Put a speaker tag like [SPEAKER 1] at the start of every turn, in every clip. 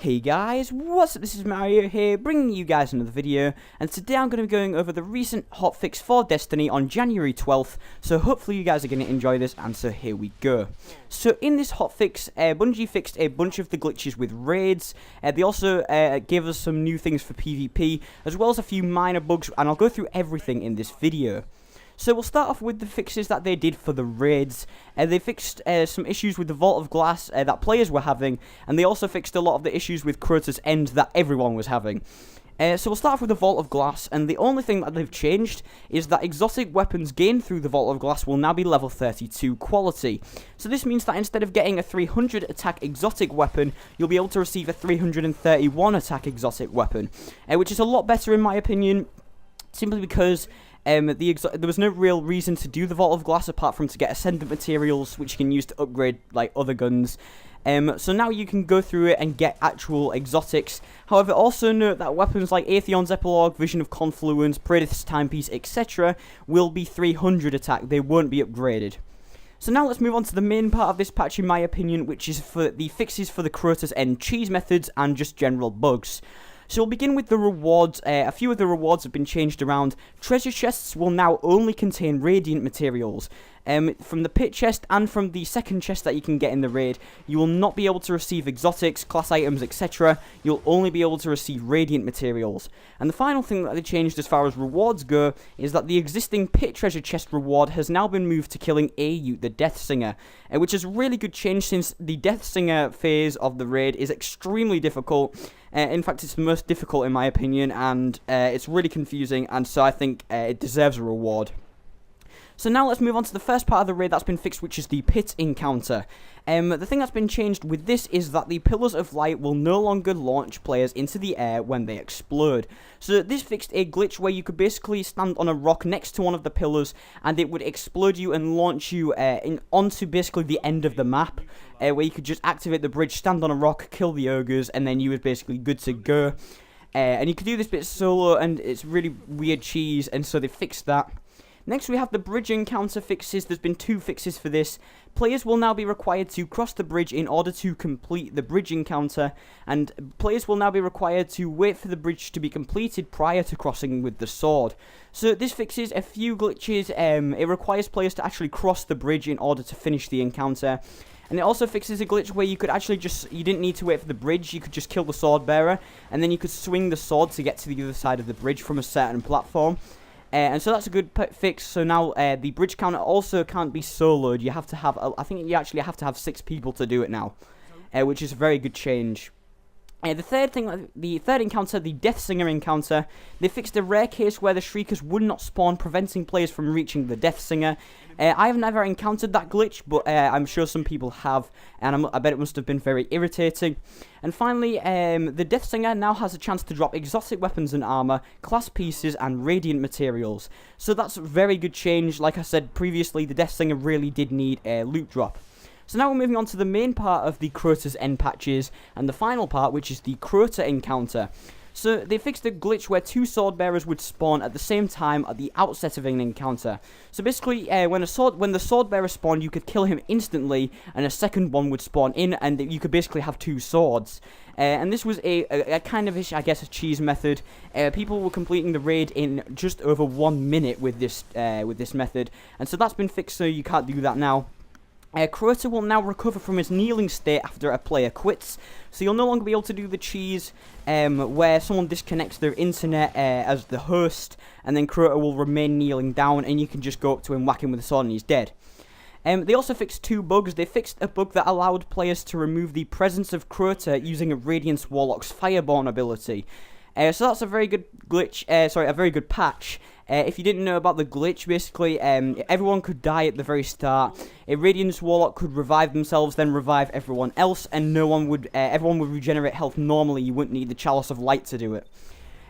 [SPEAKER 1] Hey guys, what's up? This is Mario here, bringing you guys another video, and today I'm going to be going over the recent hotfix for Destiny on January 12th, so hopefully you guys are going to enjoy this, and so here we go. So in this hotfix, Bungie fixed a bunch of the glitches with raids. They also gave us some new things for PvP, as well as a few minor bugs, and I'll go through everything in this video. So we'll start off with the fixes that they did for the raids. They fixed some issues with the Vault of Glass that players were having, and they also fixed a lot of the issues with Crota's End that everyone was having. So we'll start off with the Vault of Glass, and the only thing that they've changed is that exotic weapons gained through the Vault of Glass will now be level 32 quality. So this means that instead of getting a 300 attack exotic weapon, you'll be able to receive a 331 attack exotic weapon, which is a lot better in my opinion, simply because there was no real reason to do the Vault of Glass apart from to get Ascendant materials, which you can use to upgrade like other guns. So now you can go through it and get actual exotics. However, also note that weapons like Atheon's Epilogue, Vision of Confluence, Pradith's Timepiece, etc. will be 300 attack. They won't be upgraded. So now let's move on to the main part of this patch in my opinion, which is for the fixes for the Crota End cheese methods and just general bugs. So we'll begin with the rewards. A few of the rewards have been changed around. Treasure chests will now only contain radiant materials. From the pit chest and from the second chest that you can get in the raid, you will not be able to receive exotics, class items, etc. You'll only be able to receive radiant materials. And the final thing that they changed as far as rewards go is that the existing pit treasure chest reward has now been moved to killing Aute the Death Singer, which is a really good change since the Death Singer phase of the raid is extremely difficult. In fact, it's the most difficult in my opinion, and it's really confusing, and so I think it deserves a reward. So now let's move on to the first part of the raid that's been fixed, which is the pit encounter. The thing that's been changed with this is that the Pillars of Light will no longer launch players into the air when they explode. So this fixed a glitch where you could basically stand on a rock next to one of the pillars and it would explode you and launch you onto basically the end of the map, where you could just activate the bridge, stand on a rock, kill the ogres, and then you was basically good to go. And you could do this bit solo, and it's really weird cheese, and so they fixed that. Next we have the bridge encounter fixes. There's been two fixes for this. Players will now be required to cross the bridge in order to complete the bridge encounter, and players will now be required to wait for the bridge to be completed prior to crossing with the sword. So this fixes a few glitches. It requires players to actually cross the bridge in order to finish the encounter. And it also fixes a glitch where you could actually you didn't need to wait for the bridge, you could just kill the sword bearer, and then you could swing the sword to get to the other side of the bridge from a certain platform. And so that's a good fix. So now the bridge counter also can't be soloed. You have to have, I think you actually have to have 6 people to do it now, which is a very good change. The third encounter, the Death Singer encounter, they fixed a rare case where the Shriekers would not spawn, preventing players from reaching the Death Singer. I have never encountered that glitch, but I'm sure some people have, and I bet it must have been very irritating. And finally, the Death Singer now has a chance to drop exotic weapons and armor, class pieces, and radiant materials. So that's a very good change. Like I said previously, the Death Singer really did need a loot drop. So now we're moving on to the main part of the Crota's End patches, and the final part, which is the Crota encounter. So they fixed a glitch where 2 sword bearers would spawn at the same time at the outset of an encounter. So basically, when the sword bearer spawned, you could kill him instantly, and a second one would spawn in, and you could basically have 2 swords. And this was a kind of, I guess, a cheese method. People were completing the raid in just over 1 minute with this method, and so that's been fixed. So you can't do that now. Crota will now recover from his kneeling state after a player quits, so you'll no longer be able to do the cheese where someone disconnects their internet as the host, and then Crota will remain kneeling down, and you can just go up to him, whack him with a sword, and he's dead. They also fixed 2 bugs. They fixed a bug that allowed players to remove the presence of Crota using a Radiance Warlock's Fireborn ability. So that's a very good glitch, a very good patch. If you didn't know about the glitch, basically, everyone could die at the very start. A Radiance Warlock could revive themselves, then revive everyone else, and everyone would regenerate health normally. You wouldn't need the Chalice of Light to do it.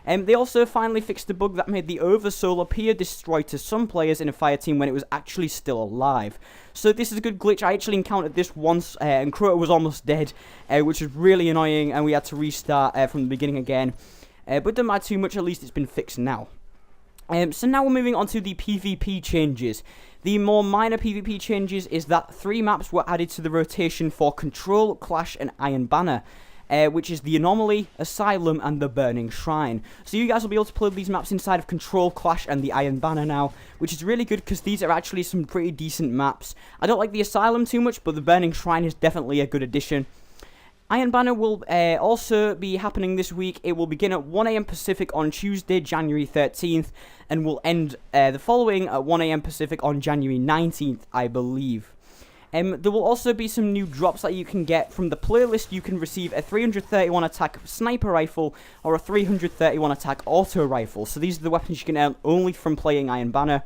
[SPEAKER 1] They also finally fixed the bug that made the Oversoul appear destroyed to some players in a fire team when it was actually still alive. So this is a good glitch. I actually encountered this once, and Crota was almost dead, which was really annoying, and we had to restart from the beginning again. But don't matter too much, at least it's been fixed now. So now we're moving on to the PvP changes. The more minor PvP changes is that 3 maps were added to the rotation for Control, Clash, and Iron Banner. which is the Anomaly, Asylum, and the Burning Shrine. So you guys will be able to play these maps inside of Control, Clash, and the Iron Banner now, which is really good because these are actually some pretty decent maps. I don't like the Asylum too much, but the Burning Shrine is definitely a good addition. Iron Banner will also be happening this week. It will begin at 1 AM Pacific on Tuesday, January 13th, and will end the following at 1 AM Pacific on January 19th, I believe. There will also be some new drops that you can get. From the playlist, you can receive a 331 attack sniper rifle or a 331 attack auto rifle. So these are the weapons you can earn only from playing Iron Banner.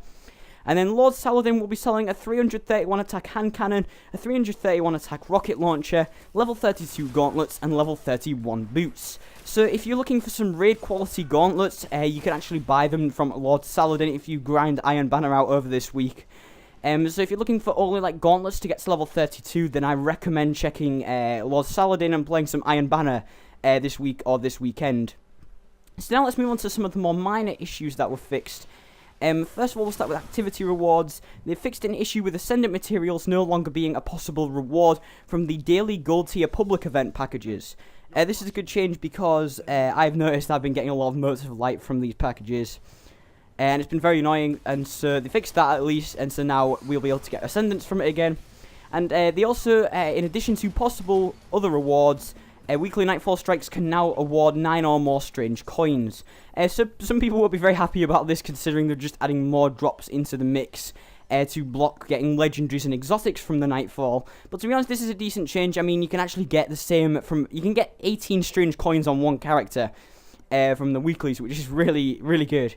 [SPEAKER 1] And then Lord Saladin will be selling a 331 attack hand cannon, a 331 attack rocket launcher, level 32 gauntlets, and level 31 boots. So if you're looking for some raid quality gauntlets, you can actually buy them from Lord Saladin if you grind Iron Banner out over this week. So if you're looking for only like gauntlets to get to level 32, then I recommend checking Lord Saladin and playing some Iron Banner this week or this weekend. So now let's move on to some of the more minor issues that were fixed. First of all, we'll start with activity rewards. They fixed an issue with Ascendant materials no longer being a possible reward from the daily gold tier public event packages. This is a good change because I've noticed I've been getting a lot of motes of light from these packages. And it's been very annoying, and so they fixed that at least, and so now we'll be able to get Ascendants from it again. And they also, in addition to possible other rewards, weekly Nightfall Strikes can now award 9 or more strange coins. So some people will be very happy about this, considering they're just adding more drops into the mix to block getting legendaries and exotics from the Nightfall. But to be honest, this is a decent change. I mean, you can actually get the same from, you can get 18 strange coins on one character from the weeklies, which is really, really good.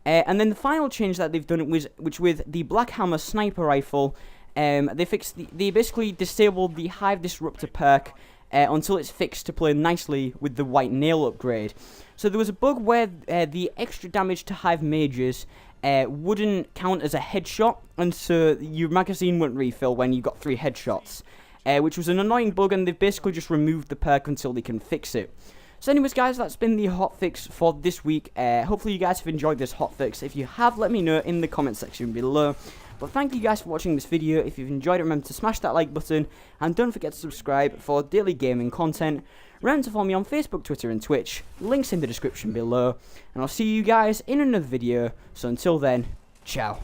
[SPEAKER 1] And then the final change that they've done was, which with the Black Hammer sniper rifle, they basically disabled the Hive Disruptor perk until it's fixed to play nicely with the White Nail upgrade. So there was a bug where the extra damage to Hive mages wouldn't count as a headshot, and so your magazine wouldn't refill when you got 3 headshots, which was an annoying bug, and they've basically just removed the perk until they can fix it. So anyways guys, that's been the hotfix for this week. Hopefully you guys have enjoyed this hotfix. If you have, let me know in the comment section below. But thank you guys for watching this video. If you've enjoyed it, remember to smash that like button. And don't forget to subscribe for daily gaming content. Remember to follow me on Facebook, Twitter and Twitch. Links in the description below. And I'll see you guys in another video. So until then, ciao.